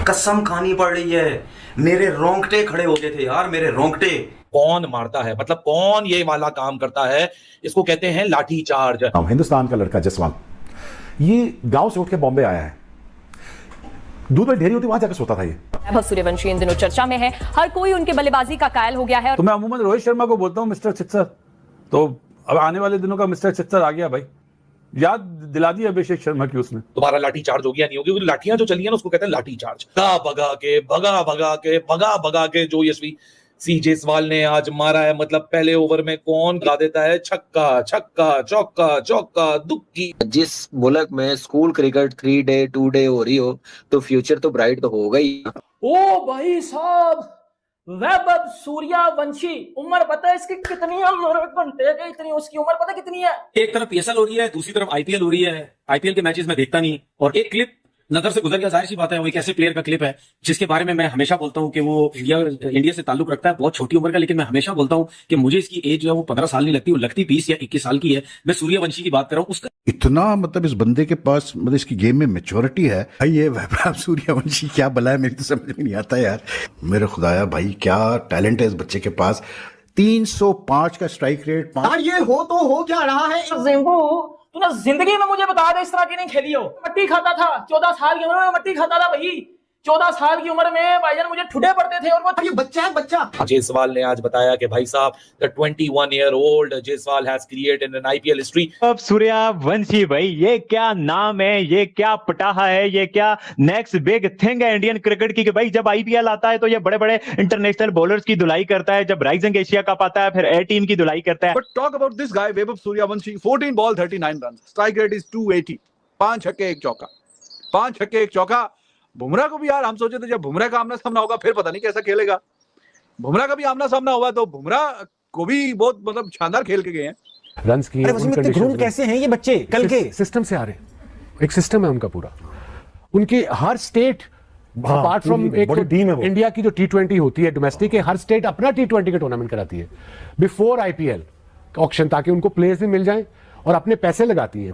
कसम खानी पड़ रही है, मेरे रोंगटे खड़े हो गए थे यार, मेरे रोंगटे। कौन मारता है, मतलब कौन ये वाला काम करता है, इसको कहते हैं लाठी चार्ज। हिंदुस्तान का लड़का जसवंत, ये गांव से उठ के बॉम्बे आया है, दूध में ढेरी होती वहां जाकर सोता था ये। वैभव सूर्यवंशी इन दिनों चर्चा में है, हर कोई उनके बल्लेबाजी का कायल हो गया है। तो मैं अमूमन रोहित शर्मा को बोलता हूँ मिस्टर छित्सर, तो अब आने वाले दिनों का मिस्टर छित्सर आ गया भाई, याद दिला दी अभिषेक शर्मा की उसने। तुम्हारा लाठी चार्ज हो गया नहीं होगी, क्योंकि लाठियां जो चली है ना उसको कहते हैं लाठी चार्ज। भगा के जो यशवी सी जायसवाल ने आज मारा है, मतलब पहले ओवर में कौन गा देता है छक्का छक्का चौका चौका दुक्की। जिस मुल्क में स्कूल क्रिकेट 3 डे 2 डे हो रही हो तो फ्यूचर तो ब्राइट तो होगा ही। ओ भाई साहब, वैभव सूर्यवंशी, उम्र पता है इसकी कितनी है? घंटे के इतनी उसकी उम्र पता कितनी है? एक तरफ पीएसएल हो रही है, दूसरी तरफ आईपीएल हो रही है। आईपीएल के मैचेस में देखता नहीं, और एक क्लिप नजर से गुजर गया, जाहिर सी बात है वो एक ऐसे प्लेयर का क्लिप है जिसके बारे में मैं हमेशा बोलता हूं कि वो इंडिया से ताल्लुक रखता है, बहुत छोटी उम्र का, लेकिन मैं हमेशा बोलता हूं कि मुझे इसकी एज जो है वो 15 साल नहीं लगती, वो लगती 20 या 21 साल की है। मैं सूर्यवंशी की बात कर रहा हूं, उसका इतना मतलब इस बंदे के पास मतलब इसकी गेम में मैच्योरिटी है भाई। ये वैभव सूर्यवंशी क्या भला है, मेरी तो समझ में नहीं आता यार। मेरे खुदाया भाई क्या टैलेंट है इस बच्चे के पास। 305 का स्ट्राइक रेट। यार ये हो तो हो क्या रहा है? जिम्बू तूने जिंदगी में मुझे बता दे इस तरह की नहीं खेली हो। मट्टी खाता था 14 साल की उम्र में, मट्टी खाता था भाई 14 साल की उम्र में भाईजान, मुझे ठुडे पड़ते थे, और वो ये बच्चा है बच्चा। जायसवाल ने आज बताया कि भाई साहब the 21 year old Jaiswal has created an IPL history. अब सूर्यवंशी भाई, ये क्या नाम है, ये क्या पटाहा है, ये क्या नेक्स्ट बिग थिंग है इंडियन क्रिकेट की, कि भाई जब आईपीएल आता है तो ये बड़े बड़े इंटरनेशनल बॉलर्स की धुलाई करता है, जब राइजिंग एशिया कप आता है फिर ए टीम की धुलाई करता है। But talk about this guy Vaibhav Suryavanshi, 14 ball 39 run, strike rate is 280, 5 छक्के 1 चौका, 5 छक्के 1 चौका। बुमराह को भी यार हम सोचे थे जब बुमराह का आमना सामना होगा फिर पता नहीं कैसा खेलेगा। बुमराह का भी आमना सामना हुआ तो बुमराह को भी बहुत मतलब शानदार खेल के गए हैं। रन्स की कैसे हैं ये बच्चे कल के? सिस्टम से आ रहे हैं, एक सिस्टम है उनका पूरा, उनके हर स्टेट अपार्ट फ्रॉम एक टीम है इंडिया की जो T20 होती है डोमेस्टिक के, हर स्टेट अपना T20 का टूर्नामेंट कराती है बिफोर आईपीएल ऑक्शन, ताकि उनको प्लेयर्स भी मिल जाएं और अपने पैसे लगाती है।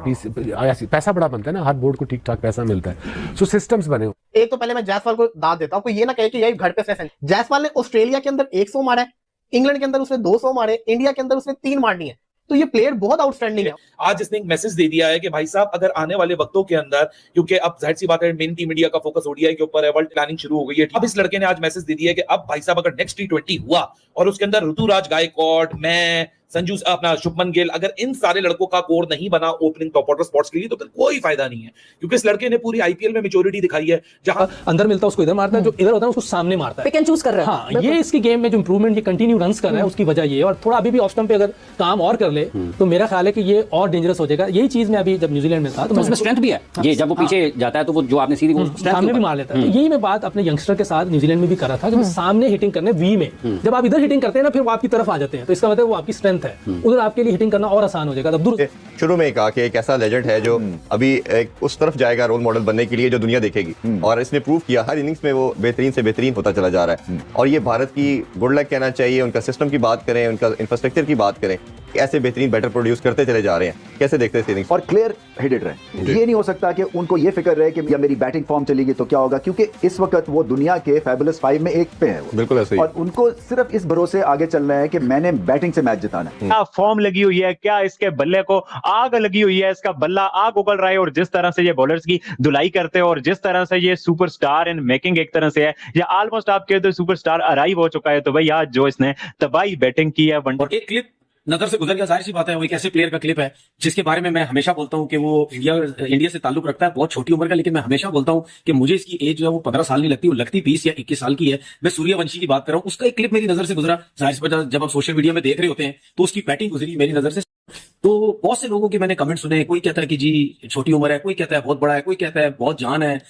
पैसा बड़ा बनता है ना, हर बोर्ड को ठीक ठाक पैसा मिलता है, सो सिस्टम्स बने। एक तो पहले मैं जायसवाल को दाद देता हूं, कोई ये ना कहे कि यही घर पे सेशन। जायसवाल ने ऑस्ट्रेलिया के अंदर 100 मारा है, इंग्लैंड के अंदर उसने 200 मारे, इंडिया के अंदर उसने 3 मारनी है, तो ये प्लेयर बहुत आउटस्टैंडिंग है। आज इसने एक मैसेज दे दिया है कि भाई साहब अगर आने वाले वक्तों के अंदर, क्योंकि अब जाहिर सी बात है मेन टीम इंडिया का फोकस ओडीआई के ऊपर है, वर्ल्ड प्लानिंग शुरू हो गई है, अब इस लड़के ने आज मैसेज दे दिया है कि अब भाई साहब अगर नेक्स्ट T20 हुआ और उसके अंदर ऋतुराज गायकवाड़, मैं, संजू अपना शुभमन गिल, अगर इन सारे लड़कों का कोर नहीं बना ओपनिंग टॉप ऑर्डर स्पॉट्स के लिए तो फिर कोई फायदा नहीं है, क्योंकि इस लड़के ने पूरी आईपीएल में मैच्योरिटी दिखाई है। जहां अंदर मिलता है उसको इधर मारता है, जो इधर होता है उसको सामने मारता है, पिक एंड चूज कर रहा है। हाँ, ये इसकी गेम में जो इंप्रूवमेंट, ये कंटिन्यू रन्स कर रहा है, उसकी वजह ये है। और थोड़ा अभी भी ऑफ स्टंप पे अगर काम और कर ले तो मेरा ख्याल है कि ये और डेंजरस हो जाएगा। यही चीज में अभी जब न्यूजीलैंड में था तो उसमें स्ट्रेंथ भी है, ये जब वो पीछे जाता है तो वो जो आपने सीधी सामने भी मार लेता है। तो यही मैं बात अपने यंगस्टर के साथ न्यूजीलैंड में भी कर रहा था कि सामने हिटिंग करने वी में, जब आप इधर हिटिंग करते हैं ना फिर वो आपकी तरफ आ जाते हैं, तो इसका मतलब वो आपकी स्ट्रेंथ है, उधर आपके लिए हिटिंग करना और आसान हो जाएगा। तब दूर शुरू में ही कहा कि एक ऐसा लेजेंड है जो अभी एक उस तरफ जाएगा रोल मॉडल बनने के लिए जो दुनिया देखेगी, और इसने प्रूव किया हर इनिंग्स में वो बेहतरीन से बेहतरीन होता चला जा रहा है। और ये भारत की गुड लक कहना चाहिए, उनका सिस्टम की बात करें, उनका इंफ्रास्ट्रक्चर की बात करें, ऐसे बेहतरीन बैटर प्रोड्यूस करते चले जा रहे हैं। कैसे देखते हैं इनिंग्स? और क्लियर हेडेड रहे, ये नहीं हो सकता कि उनको ये फिक्र रहे कि या मेरी बैटिंग फॉर्म चलेगी तो क्या होगा, क्योंकि इस वक्त वो दुनिया के फैबुलस 5 में एक पे है। बिल्कुल ऐसे ही। और उनको सिर्फ इस भरोसे आगे चलना है कि मैंने बैटिंग से मैच जिताना है। क्या फॉर्म लगी हुई है, क्या इसके बल्ले को आग लगी हुई है, इसका बल्ला आग उगल रहा है, और जिस तरह से ये बॉलर्स की धुलाई करते हैं और जिस तरह से ये सुपरस्टार इन मेकिंग एक तरह से है, या ऑलमोस्ट आप कहते हो सुपरस्टार अराइव हो चुका है। तो भाई आज जो इसने तबाही बैटिंग की है। और एक क्लिप नजर से गुजर गया, जाहिर सी बात है वो एक ऐसे प्लेयर का क्लिप है जिसके बारे में मैं हमेशा बोलता हूं कि वो इंडिया से ताल्लुक रखता है, बहुत छोटी उम्र का, लेकिन मैं हमेशा बोलता हूं कि मुझे इसकी एज जो है वो 15 साल नहीं लगती, वो लगती 20 या 21 साल की है। मैं सूर्यवंशी की बात कर रहा हूं, उसका एक क्लिप मेरी नजर से गुजरा। जाहिर सी बात जब आप सोशल मीडिया में देख रहे होते हैं तो उसकी बैटिंग गुजरी मेरी नजर से, तो बहुत से लोगों के मैंने कमेंट सुने, कोई कहता है कि जी छोटी उम्र है, कोई कहता है बहुत बड़ा है, कोई कहता है बहुत जान है,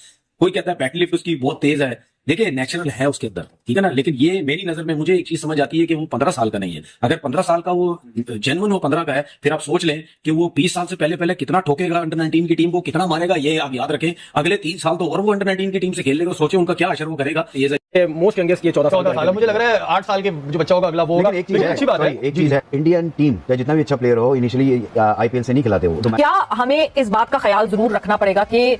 कोई कहता है बैटिंग लिफ्ट उसकी बहुत तेज है। देखिए नेचुरल है उसके अंदर, ठीक है ना, लेकिन ये मेरी नजर में मुझे एक चीज समझ आती है कि वो 15 साल का नहीं है। अगर 15 साल का वो जेन्युइन वो 15 का है, फिर आप सोच लें कि वो 20 साल से पहले कितना ठोकेगा अंडर 19 की टीम को, कितना मारेगा, ये आप याद रखें। अगले 3 साल तो और वो अंडर 19 की टीम से खेल लेगा, सोचे उनका क्या असर वो करेगा। ये मोस्ट यंगेस्ट ये 14 साल है, मुझे लग रहा है 8 साल के जो बच्चा होगा अगला वो होगा। एक चीज अच्छी बात है, एक चीज है, इंडियन टीम या जितना भी अच्छा प्लेयर हो इनिशियली आईपीएल से नहीं खिलाते हो। क्या हमें इस बात का ख्याल जरूर रखना पड़ेगा कि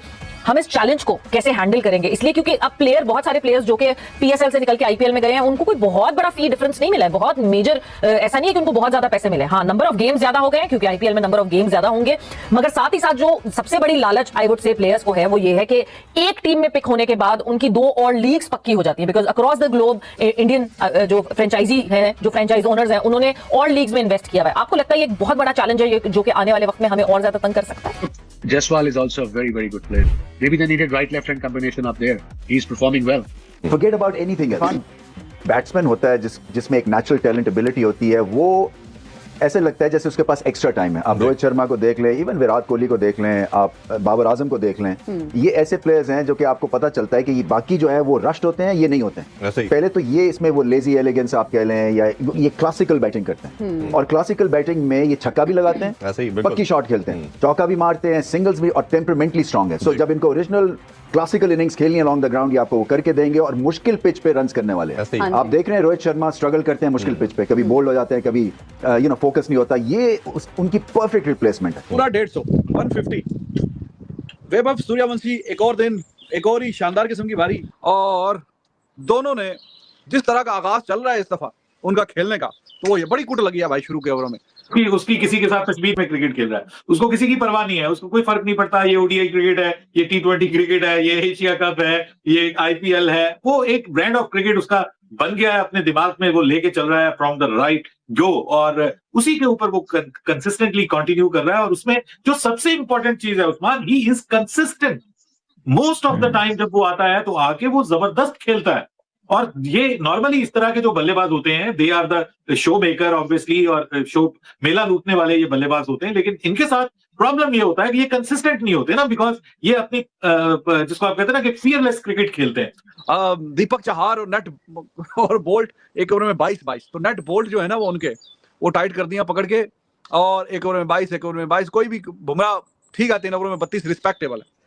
हम इस चैलेंज को कैसे हैंडल करेंगे, इसलिए क्योंकि अब प्लेयर, बहुत सारे प्लेयर्स जो कि पीएसएल से निकल के आईपीएल में गए हैं, उनको कोई बहुत बड़ा फी डिफरेंस नहीं मिला है, बहुत मेजर ऐसा नहीं है कि उनको बहुत ज्यादा पैसे मिले। हाँ, नंबर ऑफ गेम्स ज्यादा हो गए हैं क्योंकि आईपीएल में नंबर ऑफ गेम्स ज्यादा होंगे, मगर साथ ही साथ जो सबसे बड़ी लालच आई वुड से प्लेयर्स को है वो ये है कि एक टीम में पिक होने के बाद उनकी 2 और लीग्स पक्की हो जाती है, because across the globe Indian जो फ्रेंचाइजी है, जो फ्रेंचाइज ओनर्स हैं, उन्होंने और लीग्स में इन्वेस्ट किया हुआ है। आपको लगता है ये एक बहुत बड़ा चैलेंज है जो कि आने वाले वक्त में हमें और ज्यादा तंग कर सकता है? Jaiswal is also a very, very good player. Maybe they needed right-left hand combination up there. He's performing well. Forget about anything else. Batsman होता है जिसमें एक नेचुरल टैलेंट एबिलिटी होती है, वो ऐसे लगता है जैसे उसके पास एक्स्ट्रा टाइम है। आप रोहित शर्मा को देख लें, इवन विराट कोहली को देख लें, आप बाबर आजम को देख लें, ये ऐसे प्लेयर्स हैं जो कि आपको पता चलता है कि ये बाकी जो है वो रश्ड होते हैं, ये नहीं होते हैं। पहले तो ये इसमें वो लेजी एलिगेंस आप कह लें, या ये क्लासिकल बैटिंग करते हैं, और क्लासिकल बैटिंग में ये छक्का भी लगाते हैं, पक्की शॉट खेलते हैं, चौका भी मारते हैं, सिंगल्स भी, और टेम्परामेंटली स्ट्रांग है। सो जब इनको ओरिजिनल क्लासिकल इनिंग्स खेलनी है अलॉन्ग द ग्राउंड, ये आपको वो करके देंगे, और मुश्किल पिच पे रन्स करने वाले हैं। आप देख रहे हैं रोहित शर्मा स्ट्रगल करते हैं मुश्किल पिच पे, कभी बोल्ड हो जाते हैं, कभी फोकस नहीं होता। ये उनकी परफेक्ट रिप्लेसमेंट है। पूरा 150 150। वैभव सूर्यवंशी एक और दिन, एक और ही शानदार किस्म की बारी, और दोनों ने जिस तरह का आगाज चल रहा है इस दफा उनका खेलने का, तो वो ये बड़ी कुट लगी है भाई शुरू के ओवरों में। उसकी किसी के साथ तस्वीर में क्रिकेट खेल रहा है, उसको किसी की परवाह नहीं है, उसको कोई फर्क नहीं पड़ता ये ओडीआई क्रिकेट है, ये टी20 क्रिकेट है, ये एशिया कप है, ये आईपीएल है। वो एक ब्रांड ऑफ क्रिकेट उसका बन गया है, अपने दिमाग में वो लेके चल रहा है फ्रॉम द राइट गो, और उसी के ऊपर वो कंसिस्टेंटली कंटिन्यू कर रहा है। और उसमें जो सबसे इंपॉर्टेंट चीज है Usman, he is consistent most of the time. जब वो आता है तो आके वो जबरदस्त खेलता है, और ये नॉर्मली इस तरह के जो बल्लेबाज होते हैं, they are the show maker obviously, और शो मेला लूटने वाले ये बल्लेबाज होते हैं, लेकिन इनके साथ प्रॉब्लम ये होता है कि ये कंसिस्टेंट नहीं होते ना, बिकॉज ये अपनी जिसको आप कहते हैं ना कि फियरलेस क्रिकेट खेलते हैं। दीपक चहार और नेट और बोल्ट एक ओवर में 22, तो नेट बोल्ट जो है ना वो उनके वो टाइट कर दिया पकड़ के, और एक ओवर में 22, एक ओवर में 22, कोई भी बुमराह ठीक है 3 ओवर में 32 रिस्पेक्टेबल है।